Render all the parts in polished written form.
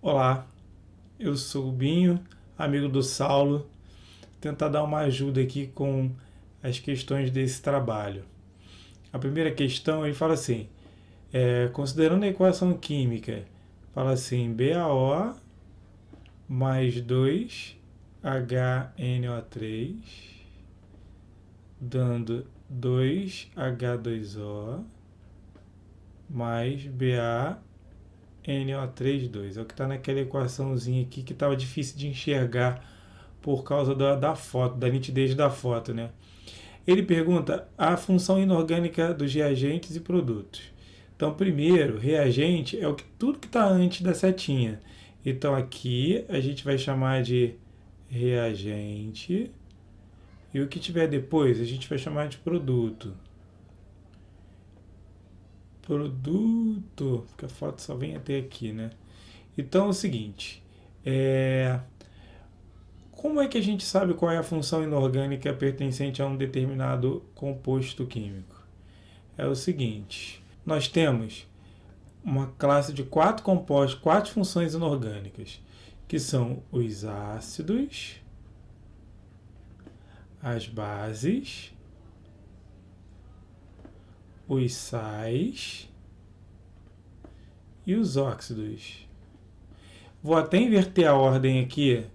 Olá, eu sou o Binho, amigo do Saulo, tentar dar uma ajuda aqui com as questões desse trabalho. A primeira questão, ele fala assim, considerando a equação química, fala assim, BaO mais 2HNO3, dando 2H2O mais BaNO3,2. É o que está naquela equaçãozinha aqui que estava difícil de enxergar por causa da foto, da nitidez da foto, né? Ele pergunta a função inorgânica dos reagentes e produtos. Então, primeiro, reagente é tudo que está antes da setinha. Então, aqui a gente vai chamar de reagente e o que tiver depois a gente vai chamar de produto. Produto, porque a foto só vem até aqui, né? Então é o seguinte, como é que a gente sabe qual é a função inorgânica pertencente a um determinado composto químico? É o seguinte, nós temos uma classe de 4 compostos, 4 funções inorgânicas, que são os ácidos, as bases, os sais e os óxidos. Vou até inverter a ordem aqui,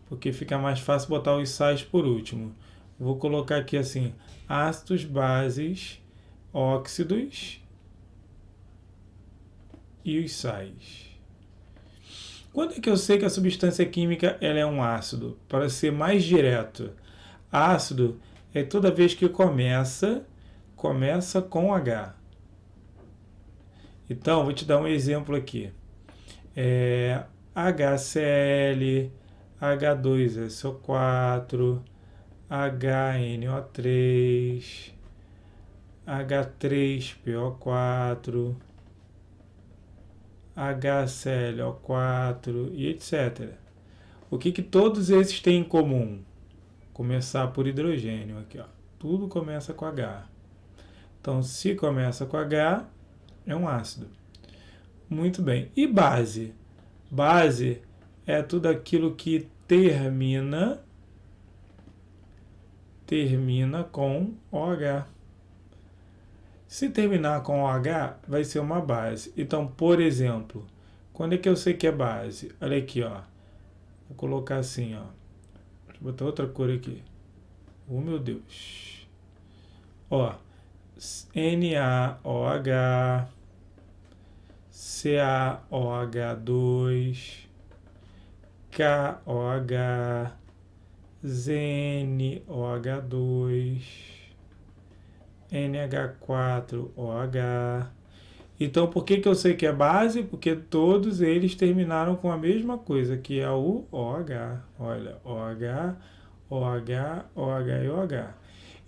porque fica mais fácil botar os sais por último. Vou colocar aqui assim, ácidos, bases, óxidos e os sais. Quando é que eu sei que a substância química ela é um ácido? Para ser mais direto, ácido é toda vez que começa com H. Então, vou te dar um exemplo aqui. HCl, H2SO4, HNO3, H3PO4, HClO4 e etc. O que todos esses têm em comum? Começar por hidrogênio aqui, ó. Tudo começa com H. Então, se começa com H, é um ácido. Muito bem. E base? Base é tudo aquilo que termina com OH. Se terminar com OH, vai ser uma base. Então, por exemplo, quando é que eu sei que é base? Olha aqui, ó. Vou colocar assim, ó. Deixa eu botar outra cor aqui. Oh, meu Deus. Ó, NaOH, CaOH2, KOH, ZnOH2, NH4OH. Então, por que eu sei que é base? Porque todos eles terminaram com a mesma coisa, que é o OH. Olha, OH, OH, OH e OH.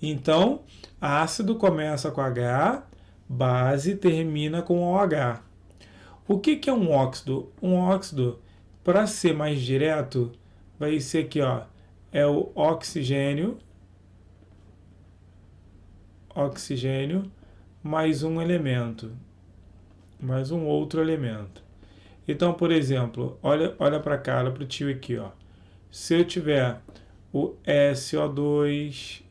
Então, ácido começa com H, base termina com OH. O que é um óxido? Um óxido, para ser mais direto, vai ser aqui, ó, é o oxigênio mais um elemento, mais um outro elemento. Então, por exemplo, olha para cá, olha para o tio aqui, ó. Se eu tiver o SO2,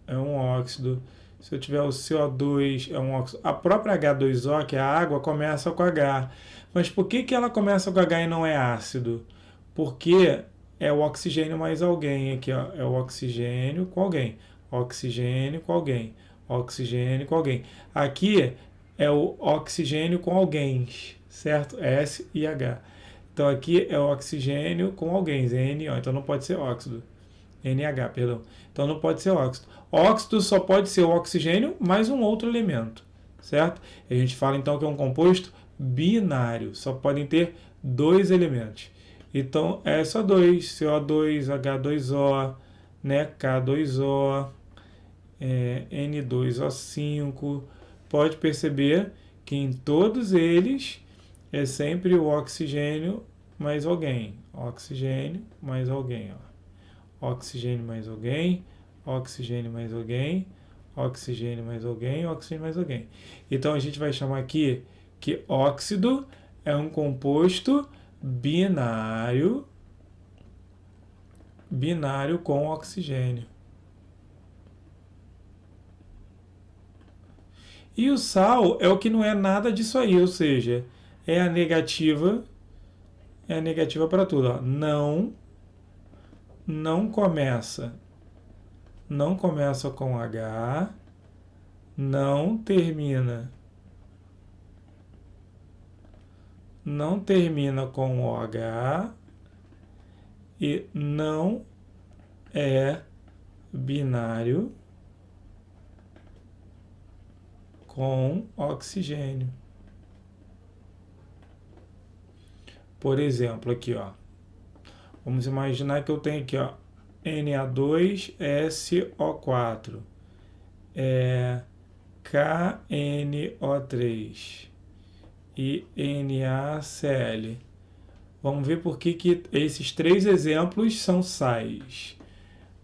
é um óxido. Se eu tiver o CO2, é um óxido. A própria H2O, que é a água, começa com H. Mas por que ela começa com H e não é ácido? Porque é o oxigênio mais alguém aqui, ó. É o oxigênio com alguém. Oxigênio com alguém. Oxigênio com alguém. Aqui é o oxigênio com alguém, certo? S e H. Então aqui é o oxigênio com alguém, NO. Então não pode ser óxido. NH, perdão. Então não pode ser óxido. Óxido só pode ser o oxigênio mais um outro elemento, certo? A gente fala então que é um composto binário, só podem ter dois elementos. Então é só dois, CO2, H2O, né, K2O, N2O5. Pode perceber que em todos eles é sempre o oxigênio mais alguém. Oxigênio mais alguém, ó. Oxigênio mais alguém, oxigênio mais alguém, oxigênio mais alguém, oxigênio mais alguém. Então a gente vai chamar aqui que óxido é um composto binário com oxigênio. E o sal é o que não é nada disso aí, ou seja, é a negativa para tudo. Ó. Não começa com H, não termina com OH e não é binário com oxigênio. Por exemplo, aqui, ó. Vamos imaginar que eu tenho aqui, ó, Na2SO4, KNO3 e NaCl. Vamos ver por que esses três exemplos são sais.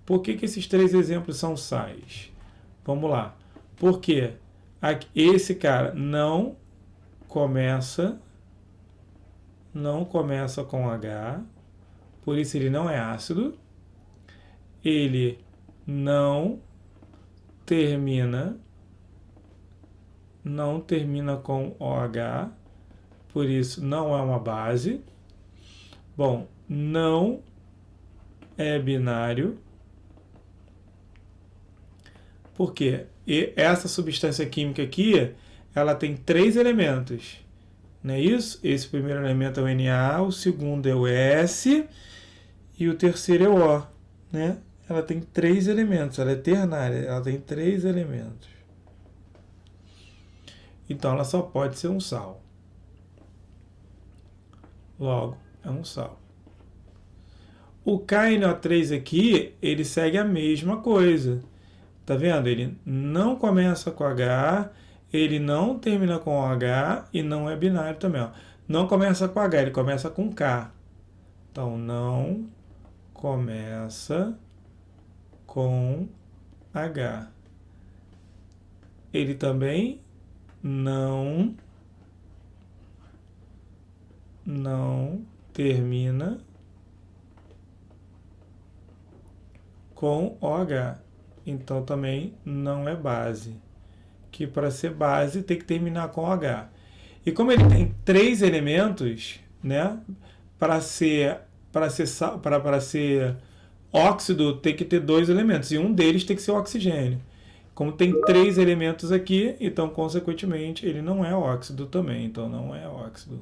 Por que esses três exemplos são sais? Vamos lá. Porque esse cara não começa com H, por isso ele não é ácido. Ele não termina com OH, por isso não é uma base. Bom, não é binário. Por quê? E essa substância química aqui, ela tem 3 elementos. Não é isso? Esse primeiro elemento é o Na, o segundo é o S e o terceiro é o O. Né? Ela tem 3 elementos, ela é ternária, ela tem 3 elementos. Então ela só pode ser um sal. Logo, é um sal. O KNO3 aqui, ele segue a mesma coisa. Tá vendo? Ele não começa com H, ele não termina com OH e não é binário também. Ó. Não começa com H, ele começa com K. Então, não começa com H. Ele também não termina com OH. Então também não é base. Que para ser base tem que terminar com OH. E como ele tem 3 elementos, né? Para ser óxido tem que ter 2 elementos. E um deles tem que ser o oxigênio. Como tem 3 elementos aqui, então consequentemente ele não é óxido também. Então não é óxido.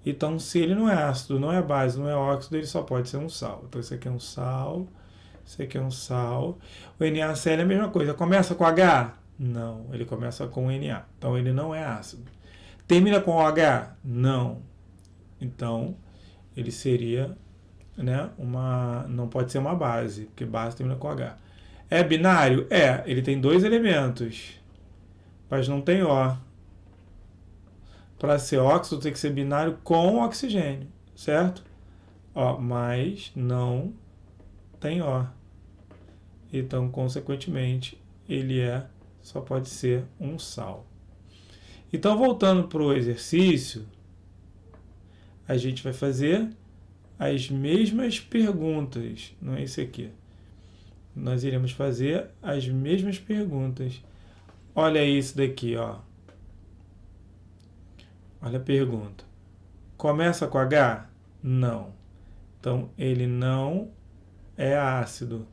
Então se ele não é ácido, não é base, não é óxido, ele só pode ser um sal. Então isso aqui é um sal. Isso aqui é um sal. O NaCl é a mesma coisa. Começa com H? Não, ele começa com Na. Então ele não é ácido. Termina com OH? Não. Então ele seria, né, não pode ser uma base, porque base termina com H. É binário? É, ele tem 2 elementos, mas não tem O. Para ser óxido tem que ser binário com oxigênio, certo? Ó, mas não tem O. Então, consequentemente, ele só pode ser um sal. Então, voltando para o exercício, a gente vai fazer as mesmas perguntas. Não é isso aqui. Nós iremos fazer as mesmas perguntas. Olha isso daqui, ó. Olha a pergunta. Começa com H? Não. Então, ele não é ácido,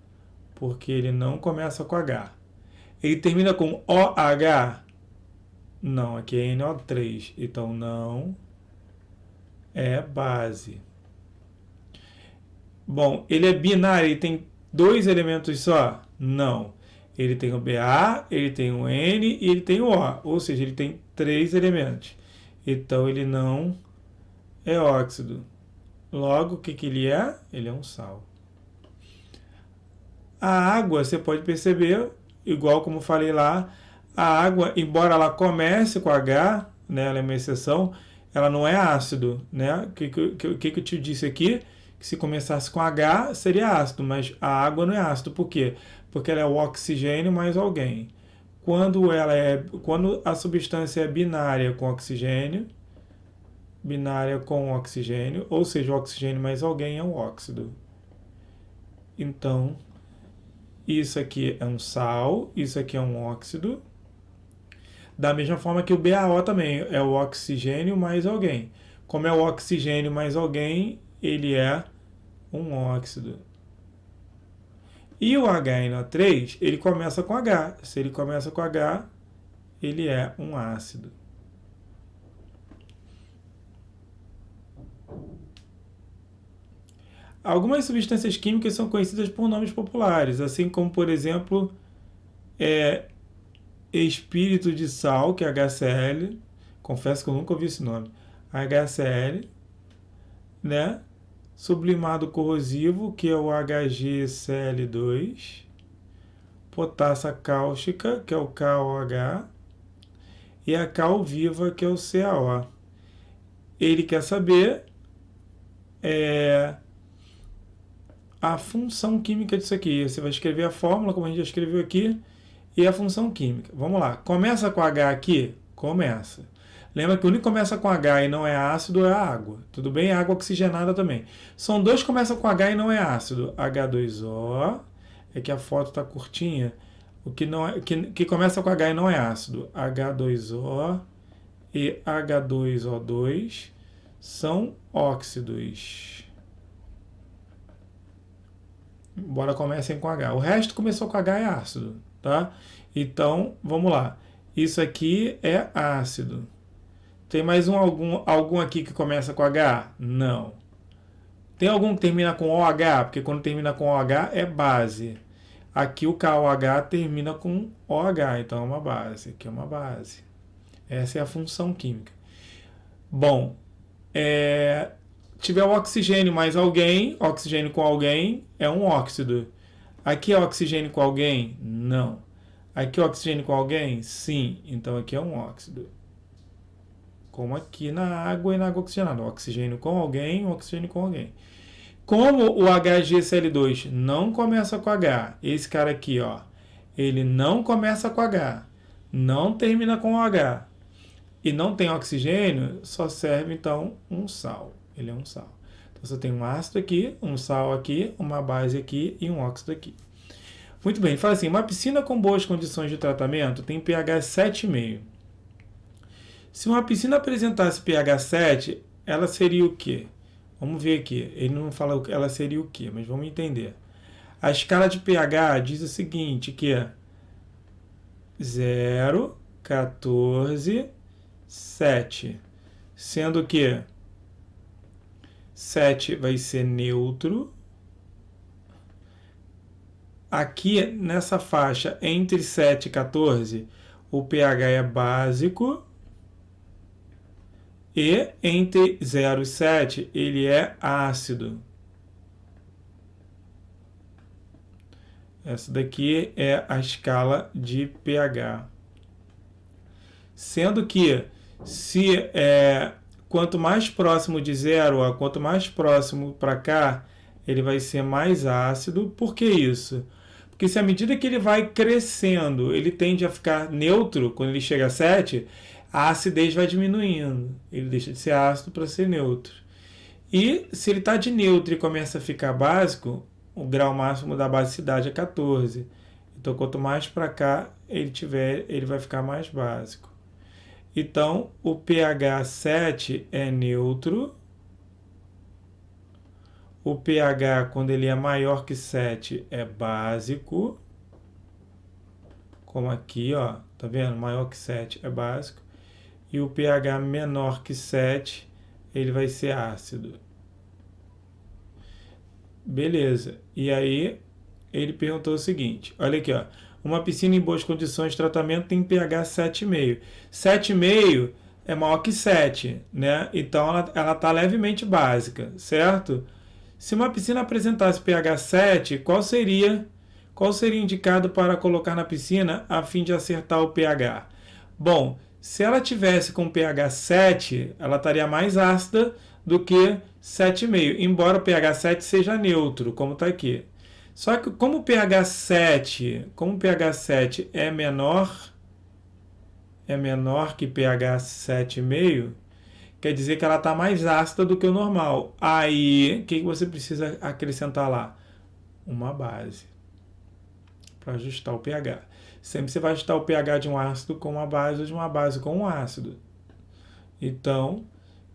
porque ele não começa com H. Ele termina com OH? Não, aqui é NO3, então não é base. Bom, ele é binário, ele tem 2 elementos só? Não. Ele tem o Ba, ele tem o N e ele tem o O, ou seja, ele tem 3 elementos. Então ele não é óxido. Logo, o que ele é? Ele é um sal. A água, você pode perceber, igual como falei lá, a água, embora ela comece com H, né, ela é uma exceção, ela não é ácido. Né? O que eu te disse aqui? Que se começasse com H, seria ácido, mas a água não é ácido. Por quê? Porque ela é o oxigênio mais alguém. Quando a substância é binária com oxigênio, binária com oxigênio, ou seja, o oxigênio mais alguém é um óxido. Então, isso aqui é um sal, isso aqui é um óxido. Da mesma forma que o BaO também é o oxigênio mais alguém. Como é o oxigênio mais alguém, ele é um óxido. E o HNO3, ele começa com H. Se ele começa com H, ele é um ácido. Algumas substâncias químicas são conhecidas por nomes populares, assim como, por exemplo, espírito de sal, que é HCl. Confesso que eu nunca ouvi esse nome. HCl, né? Sublimado corrosivo, que é o HgCl2. Potássio cáustica, que é o KOH. E a cal viva, que é o CaO. Ele quer saber a função química disso aqui. Você vai escrever a fórmula, como a gente já escreveu aqui, e a função química. Vamos lá. Começa com H aqui? Começa. Lembra que o único que começa com H e não é ácido é a água. Tudo bem? Água oxigenada também. São dois que começam com H e não é ácido. H2O. É que a foto está curtinha. O que, não é, que começa com H e não é ácido. H2O e H2O2 são óxidos. Embora comecem com H. O resto começou com H é ácido, tá? Então, vamos lá. Isso aqui é ácido. Tem mais algum aqui que começa com H? Não. Tem algum que termina com OH? Porque quando termina com OH é base. Aqui o KOH termina com OH, então é uma base. Aqui é uma base. Essa é a função química. Bom, tiver o oxigênio mais alguém, oxigênio com alguém, é um óxido. Aqui é oxigênio com alguém? Não. Aqui é oxigênio com alguém? Sim. Então aqui é um óxido. Como aqui na água e na água oxigenada. Oxigênio com alguém, oxigênio com alguém. Como o HgCl2 não começa com H, esse cara aqui, ó, ele não começa com H, não termina com OH e não tem oxigênio, só serve então um sal. Ele é um sal. Então você tem um ácido aqui, um sal aqui, uma base aqui e um óxido aqui. Muito bem, fala assim, uma piscina com boas condições de tratamento tem pH 7,5. Se uma piscina apresentasse pH 7, ela seria o quê? Vamos ver aqui. Ele não fala ela seria o quê, mas vamos entender. A escala de pH diz o seguinte, que é 0, 14, 7. Sendo que 7 vai ser neutro. Aqui, nessa faixa, entre 7 e 14, o pH é básico. E entre 0 e 7, ele é ácido. Essa daqui é a escala de pH. Sendo que, quanto mais próximo de 0, quanto mais próximo para cá, ele vai ser mais ácido. Por que isso? Porque se à medida que ele vai crescendo, ele tende a ficar neutro, quando ele chega a 7, a acidez vai diminuindo. Ele deixa de ser ácido para ser neutro. E se ele está de neutro e começa a ficar básico, o grau máximo da basicidade é 14. Então, quanto mais para cá ele tiver, ele vai ficar mais básico. Então, o pH 7 é neutro. O pH, quando ele é maior que 7, é básico. Como aqui, ó, tá vendo? Maior que 7 é básico. E o pH menor que 7, ele vai ser ácido. Beleza. E aí, ele perguntou o seguinte. Olha aqui, ó. Uma piscina em boas condições de tratamento tem pH 7,5. 7,5 é maior que 7, né? Então, ela está levemente básica, certo? Se uma piscina apresentasse pH 7, qual seria indicado para colocar na piscina a fim de acertar o pH? Bom, se ela tivesse com pH 7, ela estaria mais ácida do que 7,5, embora o pH 7 seja neutro, como está aqui. Só que como o pH 7 é menor que pH 7,5, o quer dizer que ela está mais ácida do que o normal. Aí, o que você precisa acrescentar lá? Uma base para ajustar o pH. Sempre você vai ajustar o pH de um ácido com uma base ou de uma base com um ácido. Então,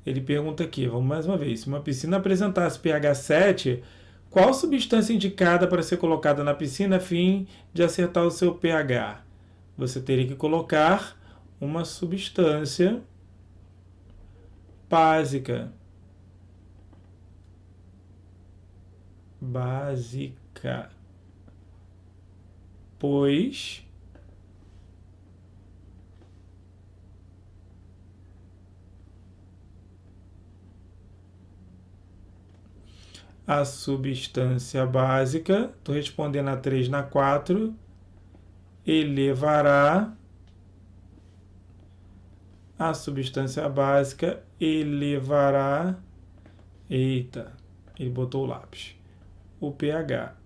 ele pergunta aqui, vamos mais uma vez, se uma piscina apresentasse pH 7, qual substância indicada para ser colocada na piscina a fim de acertar o seu pH? Você teria que colocar uma substância básica. Básica. Pois a substância básica, estou respondendo a 3 na 4, elevará a substância básica elevará, eita, ele botou o lápis, o pH.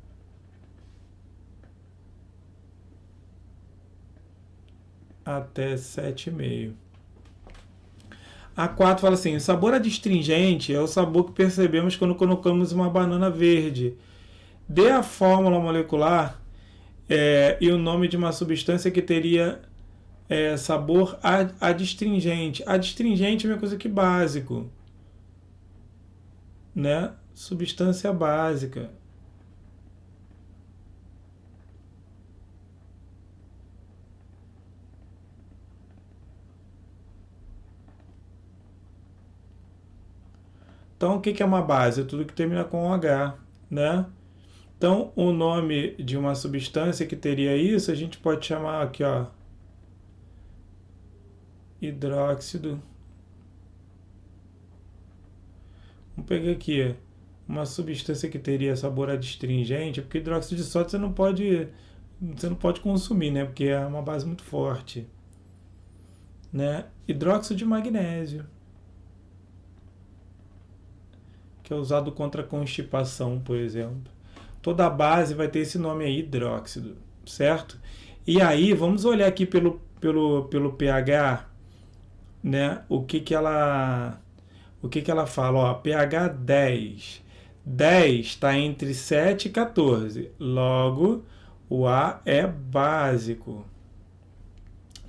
Até 7,5. A 4 fala assim, o sabor adstringente é o sabor que percebemos quando colocamos uma banana verde. Dê a fórmula molecular e o nome de uma substância que teria sabor adstringente. Adstringente é uma coisa que básico, né? Substância básica. Então, o que é uma base? É tudo que termina com H, né? Então, o nome de uma substância que teria isso, a gente pode chamar aqui, ó, hidróxido. Vamos pegar aqui uma substância que teria sabor adstringente, porque hidróxido de sódio você não pode consumir, né? Porque é uma base muito forte, né? Hidróxido de magnésio, que é usado contra constipação, por exemplo. Toda base vai ter esse nome aí, hidróxido, certo? E aí, vamos olhar aqui pelo pH, né? O que ela fala? Ó, pH 10. 10 está entre 7 e 14. Logo, o A é básico.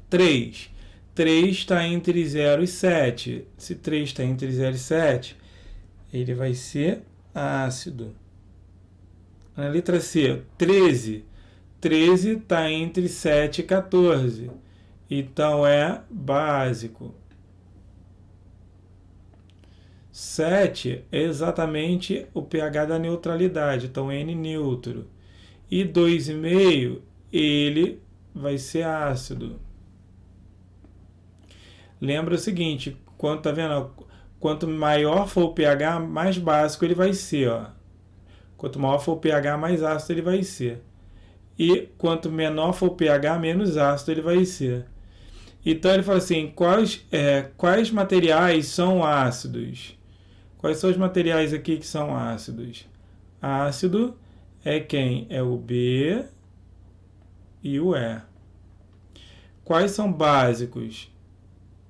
3. 3 está entre 0 e 7. Se 3 está entre 0 e 7, ele vai ser ácido. Na letra C, 13. 13 está entre 7 e 14. Então é básico. 7 é exatamente o pH da neutralidade, então N neutro. E 2,5 ele vai ser ácido. Lembra o seguinte, tá vendo? Quanto maior for o pH, mais básico ele vai ser, ó. Quanto maior for o pH, mais ácido ele vai ser. E quanto menor for o pH, menos ácido ele vai ser. Então ele fala assim, quais materiais são ácidos? Quais são os materiais aqui que são ácidos? Ácido é quem? É o B e o E. Quais são básicos?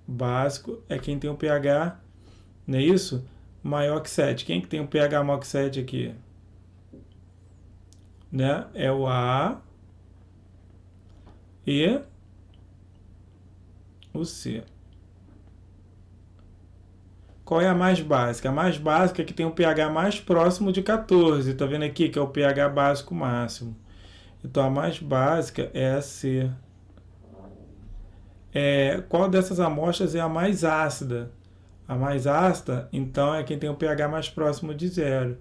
Básico é quem tem o pH, não é isso? Maior que 7. Quem que tem o pH maior que 7 aqui? Né? É o A e o C. Qual é a mais básica? A mais básica é que tem um pH mais próximo de 14. Está vendo aqui que é o pH básico máximo. Então a mais básica é a C. Qual dessas amostras é a mais ácida? A mais ácida, então, é quem tem um pH mais próximo de 0.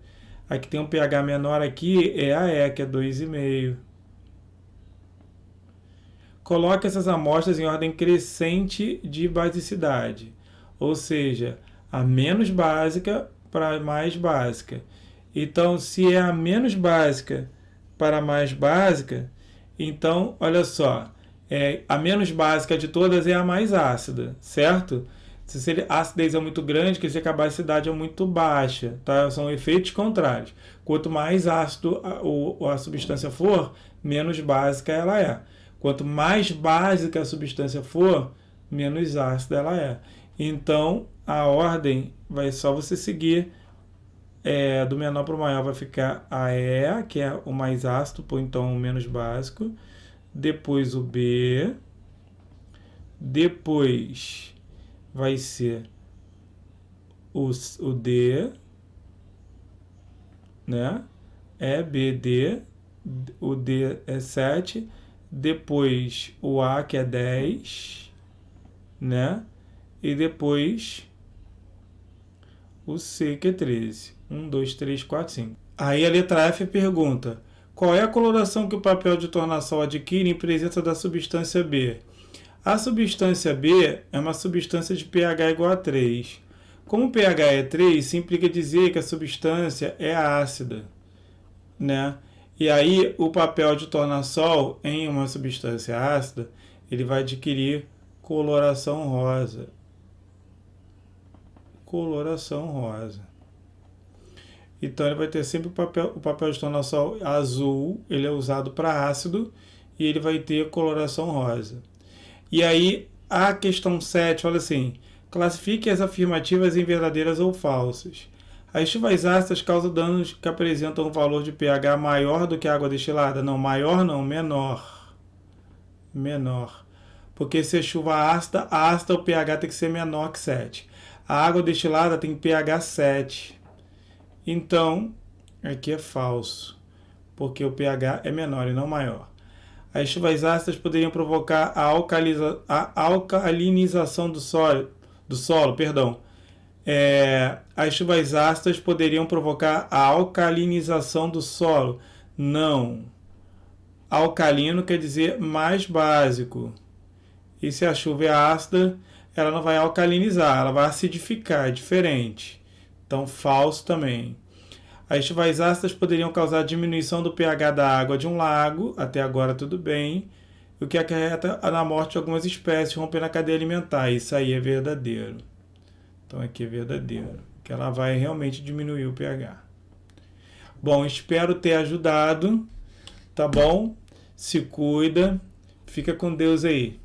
A que tem um pH menor aqui é a E, que é 2,5. Coloque essas amostras em ordem crescente de basicidade. Ou seja, a menos básica para a mais básica. Então, se é a menos básica para a mais básica, então, olha só, a menos básica de todas é a mais ácida, certo? Se a acidez é muito grande, quer dizer que a basicidade é muito baixa, tá? São efeitos contrários. Quanto mais ácido a substância for, menos básica ela é. Quanto mais básica a substância for, menos ácida ela é. Então, a ordem vai só você seguir do menor para o maior, vai ficar a E, que é o mais ácido, ou então o menos básico, depois o B, depois vai ser o D, né? E, B, D, o D é 7, depois o A, que é 10, né? E depois o C, que é 13. 1, 2, 3, 4, 5. Aí a letra F pergunta: qual é a coloração que o papel de tornassol adquire em presença da substância B? A substância B é uma substância de pH igual a 3. Como o pH é 3, isso implica dizer que a substância é ácida, né? E aí o papel de tornassol em uma substância ácida, ele vai adquirir coloração rosa. Coloração rosa. Então ele vai ter sempre o papel de tornassol azul, ele é usado para ácido e ele vai ter coloração rosa. E aí a questão 7 fala assim: classifique as afirmativas em verdadeiras ou falsas. As chuvas ácidas causam danos que apresentam um valor de pH maior do que a água destilada? Não, maior não, menor. Menor. Porque se é chuva ácida, o pH tem que ser menor que 7. A água destilada tem pH 7. Então, aqui é falso, porque o pH é menor e não maior. As chuvas ácidas poderiam provocar a alcalinização do solo. As chuvas ácidas poderiam provocar a alcalinização do solo. Não. Alcalino quer dizer mais básico. E se a chuva é ácida, ela não vai alcalinizar, ela vai acidificar, é diferente. Então, falso também. As chuvas ácidas poderiam causar diminuição do pH da água de um lago, até agora tudo bem, o que acarreta na morte de algumas espécies, rompendo a cadeia alimentar. Isso aí é verdadeiro. Então aqui é verdadeiro, que ela vai realmente diminuir o pH. Bom, espero ter ajudado, tá bom? Se cuida, fica com Deus aí.